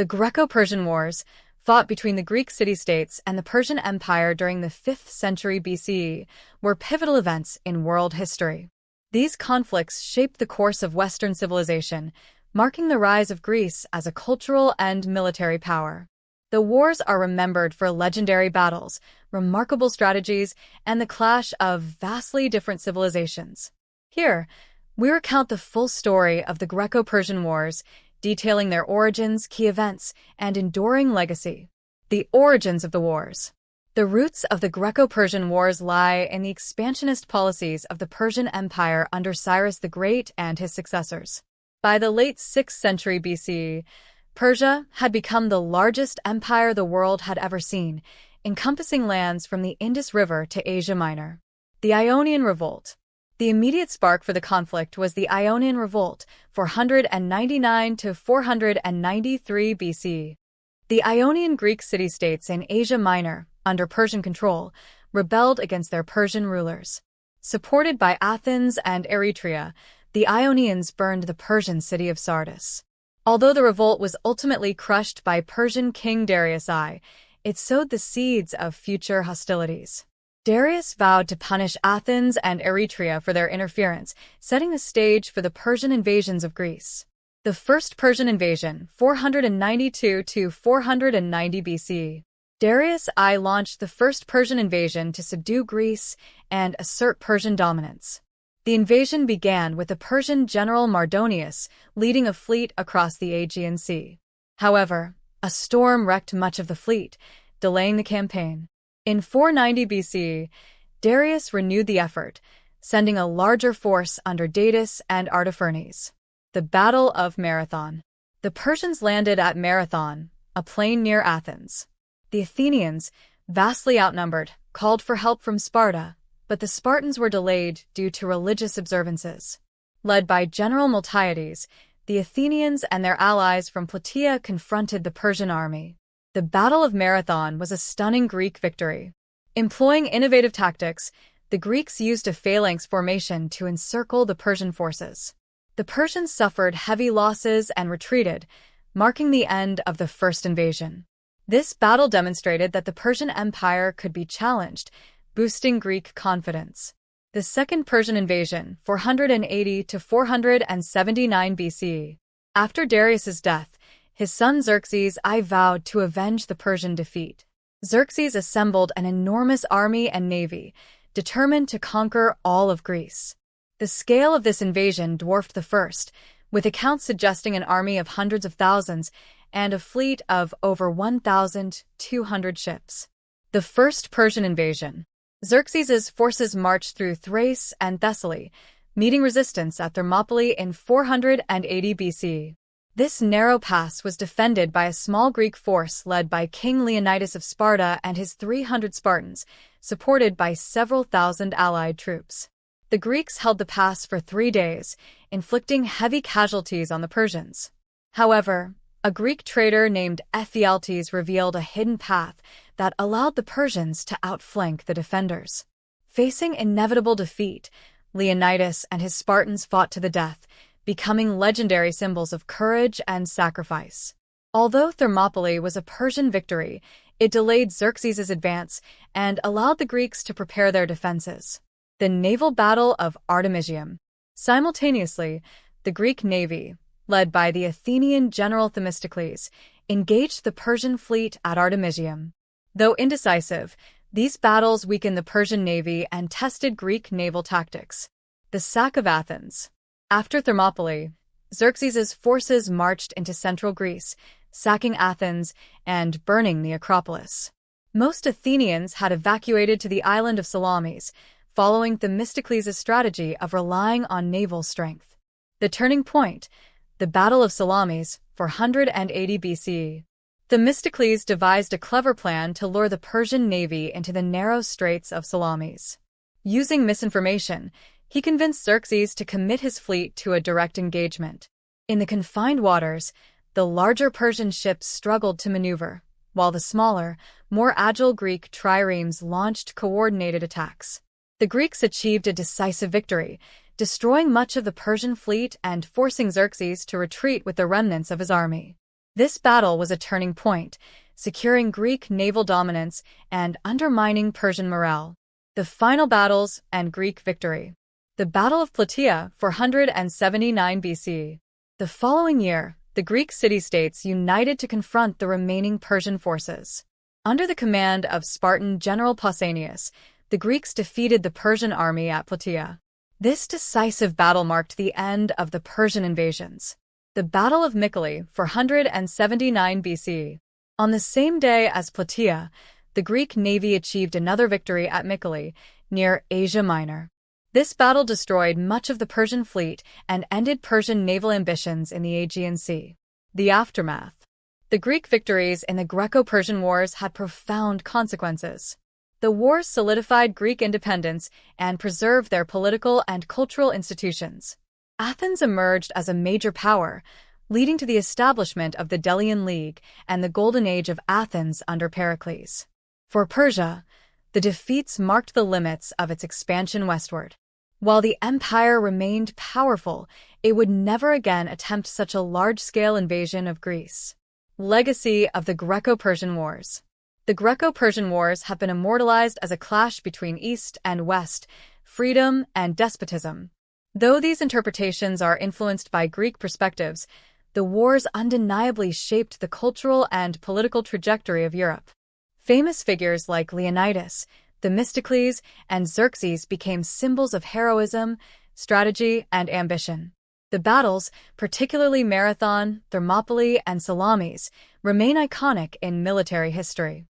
The Greco-Persian Wars, fought between the Greek city-states and the Persian Empire during the 5th century BCE, were pivotal events in world history. These conflicts shaped the course of Western civilization, marking the rise of Greece as a cultural and military power. The wars are remembered for legendary battles, remarkable strategies, and the clash of vastly different civilizations. Here, we recount the full story of the Greco-Persian Wars, detailing their origins, key events, and enduring legacy. The origins of the wars. The roots of the Greco-Persian Wars lie in the expansionist policies of the Persian Empire under Cyrus the Great and his successors. By the late 6th century BCE, Persia had become the largest empire the world had ever seen, encompassing lands from the Indus River to Asia Minor. The Ionian Revolt. The immediate spark for the conflict was the Ionian Revolt, 499 to 493 BC. The Ionian Greek city-states in Asia Minor, under Persian control, rebelled against their Persian rulers. Supported by Athens and Eretria, the Ionians burned the Persian city of Sardis. Although the revolt was ultimately crushed by Persian King Darius I, it sowed the seeds of future hostilities. Darius vowed to punish Athens and Eretria for their interference, setting the stage for the Persian invasions of Greece. The First Persian Invasion, 492 to 490 BC. Darius I launched the First Persian Invasion to subdue Greece and assert Persian dominance. The invasion began with the Persian general Mardonius leading a fleet across the Aegean Sea. However, a storm wrecked much of the fleet, delaying the campaign. In 490 BC, Darius renewed the effort, sending a larger force under Datis and Artaphernes. The Battle of Marathon. The Persians landed at Marathon, a plain near Athens. The Athenians, vastly outnumbered, called for help from Sparta, but the Spartans were delayed due to religious observances. Led by General Miltiades, the Athenians and their allies from Plataea confronted the Persian army. The Battle of Marathon was a stunning Greek victory. Employing innovative tactics, the Greeks used a phalanx formation to encircle the Persian forces. The Persians suffered heavy losses and retreated, marking the end of the first invasion. This battle demonstrated that the Persian Empire could be challenged, boosting Greek confidence. The Second Persian Invasion, 480 to 479 BC. After Darius's death, his son Xerxes I vowed to avenge the Persian defeat. Xerxes assembled an enormous army and navy, determined to conquer all of Greece. The scale of this invasion dwarfed the first, with accounts suggesting an army of hundreds of thousands and a fleet of over 1,200 ships. The First Persian Invasion. Xerxes' forces marched through Thrace and Thessaly, meeting resistance at Thermopylae in 480 BC. This narrow pass was defended by a small Greek force led by King Leonidas of Sparta and his 300 Spartans, supported by several thousand allied troops. The Greeks held the pass for 3 days, inflicting heavy casualties on the Persians. However, a Greek trader named Ephialtes revealed a hidden path that allowed the Persians to outflank the defenders. Facing inevitable defeat, Leonidas and his Spartans fought to the death, becoming legendary symbols of courage and sacrifice. Although Thermopylae was a Persian victory, it delayed Xerxes' advance and allowed the Greeks to prepare their defenses. The Naval Battle of Artemisium. Simultaneously, the Greek navy, led by the Athenian general Themistocles, engaged the Persian fleet at Artemisium. Though indecisive, these battles weakened the Persian navy and tested Greek naval tactics. The sack of Athens. After Thermopylae, Xerxes' forces marched into central Greece, sacking Athens and burning the Acropolis. Most Athenians had evacuated to the island of Salamis, following Themistocles' strategy of relying on naval strength. The turning point, the Battle of Salamis, 480 BC. Themistocles devised a clever plan to lure the Persian navy into the narrow straits of Salamis. Using misinformation, he convinced Xerxes to commit his fleet to a direct engagement. In the confined waters, the larger Persian ships struggled to maneuver, while the smaller, more agile Greek triremes launched coordinated attacks. The Greeks achieved a decisive victory, destroying much of the Persian fleet and forcing Xerxes to retreat with the remnants of his army. This battle was a turning point, securing Greek naval dominance and undermining Persian morale. The final battles and Greek victory. The Battle of Plataea, 479 BC. The following year, the Greek city-states united to confront the remaining Persian forces. Under the command of Spartan general Pausanias, the Greeks defeated the Persian army at Plataea. This decisive battle marked the end of the Persian invasions. The Battle of Mycale, 479 BC. On the same day as Plataea, the Greek navy achieved another victory at Mycale, near Asia Minor. This battle destroyed much of the Persian fleet and ended Persian naval ambitions in the Aegean Sea. The aftermath. The Greek victories in the Greco-Persian Wars had profound consequences. The wars solidified Greek independence and preserved their political and cultural institutions. Athens emerged as a major power, leading to the establishment of the Delian League and the Golden Age of Athens under Pericles. For Persia, the defeats marked the limits of its expansion westward. While the empire remained powerful, it would never again attempt such a large-scale invasion of Greece. Legacy of the Greco-Persian Wars. The Greco-Persian Wars have been immortalized as a clash between East and West, freedom and despotism. Though these interpretations are influenced by Greek perspectives, the wars undeniably shaped the cultural and political trajectory of Europe. Famous figures like Leonidas, Themistocles, and Xerxes became symbols of heroism, strategy, and ambition. The battles, particularly Marathon, Thermopylae, and Salamis, remain iconic in military history.